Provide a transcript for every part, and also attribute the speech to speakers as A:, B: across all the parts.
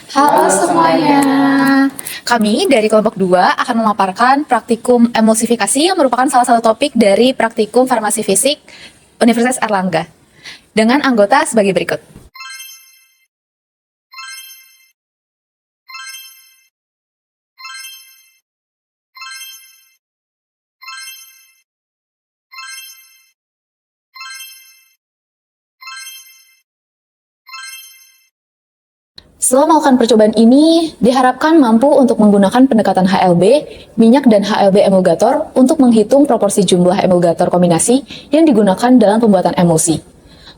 A: Halo semuanya. Kami dari kelompok 2 akan memaparkan praktikum emulsifikasi yang merupakan salah satu topik dari praktikum farmasi fisik Universitas Airlangga dengan anggota sebagai berikut. Setelah melakukan percobaan ini, diharapkan mampu untuk menggunakan pendekatan HLB, minyak dan HLB emulgator untuk menghitung proporsi jumlah emulgator kombinasi yang digunakan dalam pembuatan emulsi.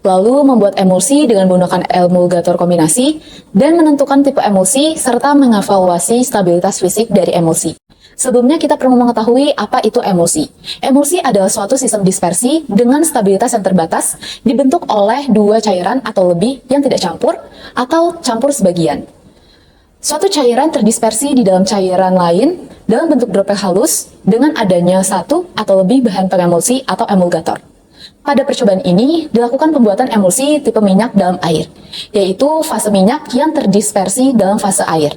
A: Lalu membuat emulsi dengan menggunakan emulgator kombinasi dan menentukan tipe emulsi serta mengevaluasi stabilitas fisik dari emulsi. Sebelumnya kita perlu mengetahui apa itu emulsi. Emulsi adalah suatu sistem dispersi dengan stabilitas yang terbatas dibentuk oleh dua cairan atau lebih yang tidak campur atau campur sebagian. Suatu cairan terdispersi di dalam cairan lain dalam bentuk droplet halus dengan adanya satu atau lebih bahan pengemulsi atau emulgator. Pada percobaan ini, dilakukan pembuatan emulsi tipe minyak dalam air, yaitu fase minyak yang terdispersi dalam fase air.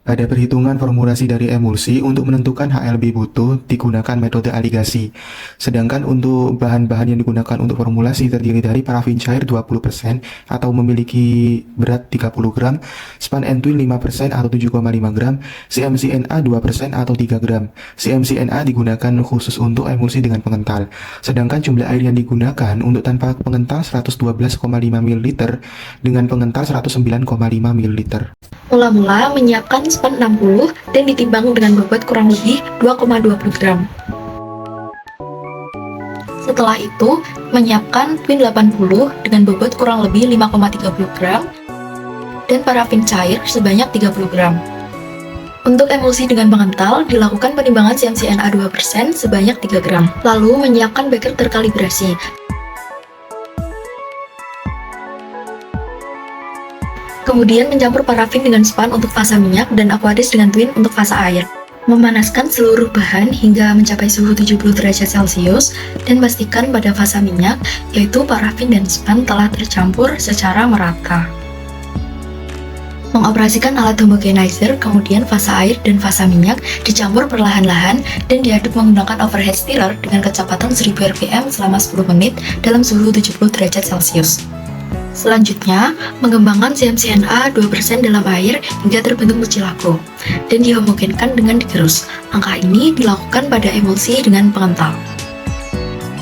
B: Pada perhitungan formulasi dari emulsi, untuk menentukan HLB butuh digunakan metode aligasi. Sedangkan untuk bahan-bahan yang digunakan untuk formulasi terdiri dari parafin cair 20% atau memiliki berat 30 gram, span and twin 5% atau 7,5 gram, CMCNA 2% atau 3 gram. CMCNA digunakan khusus untuk emulsi dengan pengental. Sedangkan jumlah air yang digunakan untuk tanpa pengental 112,5 ml dengan pengental 109,5 ml.
C: Mula-mula menyiapkan span 60 dan ditimbang dengan bobot kurang lebih 2,20 gram. Setelah itu, menyiapkan twin 80 dengan bobot kurang lebih 5,30 gram dan parafin cair sebanyak 30 gram. Untuk emulsi dengan pengental, dilakukan penimbangan CMCNA 2% sebanyak 3 gram. Lalu menyiapkan beker terkalibrasi. Kemudian mencampur parafin dengan span untuk fase minyak dan aqueous dengan twin untuk fase air. Memanaskan seluruh bahan hingga mencapai suhu 70 derajat Celcius dan pastikan pada fase minyak, yaitu parafin dan span telah tercampur secara merata. Mengoperasikan alat homogenizer, kemudian fase air dan fase minyak dicampur perlahan-lahan dan diaduk menggunakan overhead stirrer dengan kecepatan 1000 rpm selama 10 menit dalam suhu 70 derajat Celcius. Selanjutnya, mengembangkan CMCNA 2% dalam air hingga terbentuk mucilago dan dihomogenkan dengan digerus. Langkah ini dilakukan pada emulsi dengan pengental.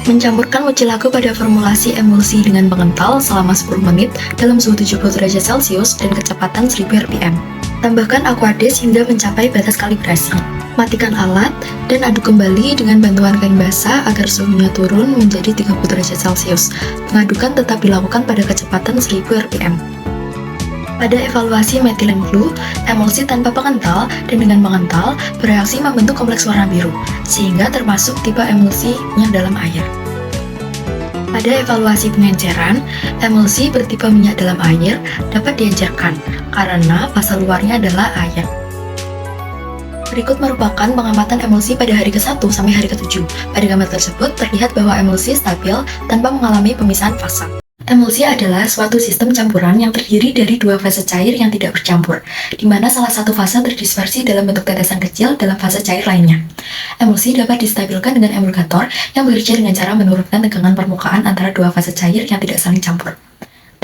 C: Mencampurkan mucilago pada formulasi emulsi dengan pengental selama 10 menit dalam suhu 70 derajat Celcius dan kecepatan 1000 rpm. Tambahkan aqueous hingga mencapai batas kalibrasi. Matikan alat dan aduk kembali dengan bantuan kain basah agar suhunya turun menjadi 30 derajat Celcius. Pengadukan tetap dilakukan pada kecepatan 1000 rpm. Pada evaluasi methylene blue, emulsi tanpa pengental dan dengan pengental bereaksi membentuk kompleks warna biru, sehingga termasuk tipe emulsi minyak dalam air. Pada evaluasi pengenceran, emulsi bertipe minyak dalam air dapat diencerkan karena fase luarnya adalah air. Berikut merupakan pengamatan emulsi pada hari ke-1 sampai hari ke-7. Pada gambar tersebut terlihat bahwa emulsi stabil tanpa mengalami pemisahan fase. Emulsi adalah suatu sistem campuran yang terdiri dari dua fase cair yang tidak bercampur, di mana salah satu fase terdispersi dalam bentuk tetesan kecil dalam fase cair lainnya. Emulsi dapat distabilkan dengan emulgator yang bekerja dengan cara menurunkan tegangan permukaan antara dua fase cair yang tidak saling campur.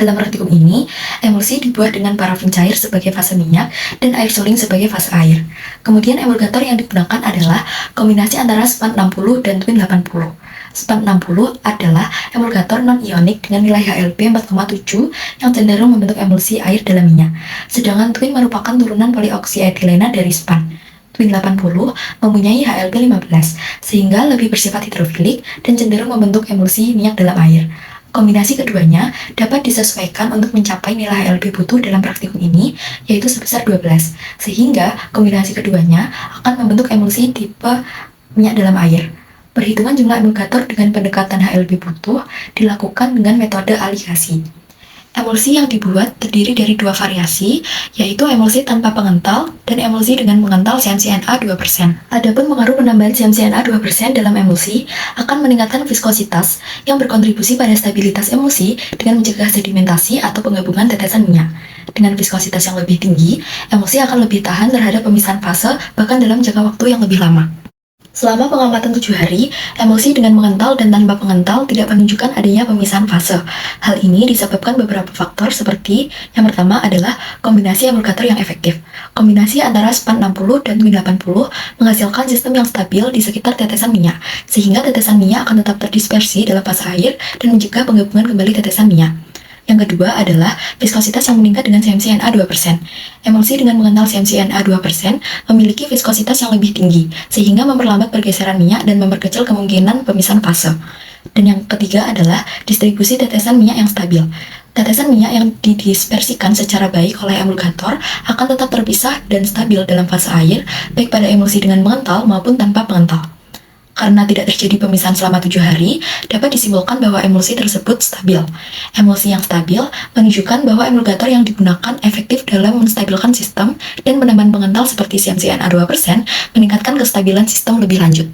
C: Dalam praktikum ini, emulsi dibuat dengan parafin cair sebagai fase minyak dan air suling sebagai fase air. Kemudian emulgator yang digunakan adalah kombinasi antara span 60 dan twin 80. Span 60 adalah emulgator non-ionik dengan nilai HLB 4,7 yang cenderung membentuk emulsi air dalam minyak. Sedangkan twin merupakan turunan polioksietilena dari span. Twin 80 mempunyai HLB 15, sehingga lebih bersifat hidrofilik dan cenderung membentuk emulsi minyak dalam air. Kombinasi keduanya dapat disesuaikan untuk mencapai nilai HLB butuh dalam praktikum ini, yaitu sebesar 12, sehingga kombinasi keduanya akan membentuk emulsi tipe minyak dalam air. Perhitungan jumlah emulgator dengan pendekatan HLB butuh dilakukan dengan metode aligasi. Emulsi yang dibuat terdiri dari dua variasi, yaitu emulsi tanpa pengental dan emulsi dengan pengental CmCnA 2%. Adapun pengaruh penambahan CmCnA 2% dalam emulsi akan meningkatkan viskositas yang berkontribusi pada stabilitas emulsi dengan mencegah sedimentasi atau penggabungan tetesan minyak. Dengan viskositas yang lebih tinggi, emulsi akan lebih tahan terhadap pemisahan fase bahkan dalam jangka waktu yang lebih lama. Selama pengamatan 7 hari, emulsi dengan mengental dan tanpa pengental tidak menunjukkan adanya pemisahan fase. Hal ini disebabkan beberapa faktor seperti yang pertama adalah kombinasi emulgator yang efektif. Kombinasi antara span 60 dan min 80 menghasilkan sistem yang stabil di sekitar tetesan minyak, sehingga tetesan minyak akan tetap terdispersi dalam fase air dan mencegah penggabungan kembali tetesan minyak. Yang kedua adalah viskositas yang meningkat dengan CmCnA 2%. Emulsi dengan mengental CmCnA 2% memiliki viskositas yang lebih tinggi, sehingga memperlambat pergeseran minyak dan memperkecil kemungkinan pemisahan fase. Dan yang ketiga adalah distribusi tetesan minyak yang stabil. Tetesan minyak yang didispersikan secara baik oleh emulgator akan tetap terpisah dan stabil dalam fase air, baik pada emulsi dengan mengental maupun tanpa pengental. Karena tidak terjadi pemisahan selama 7 hari, dapat disimpulkan bahwa emulsi tersebut stabil. Emulsi yang stabil menunjukkan bahwa emulgator yang digunakan efektif dalam menstabilkan sistem dan penambahan pengental seperti CmCnA 2% meningkatkan kestabilan sistem lebih lanjut.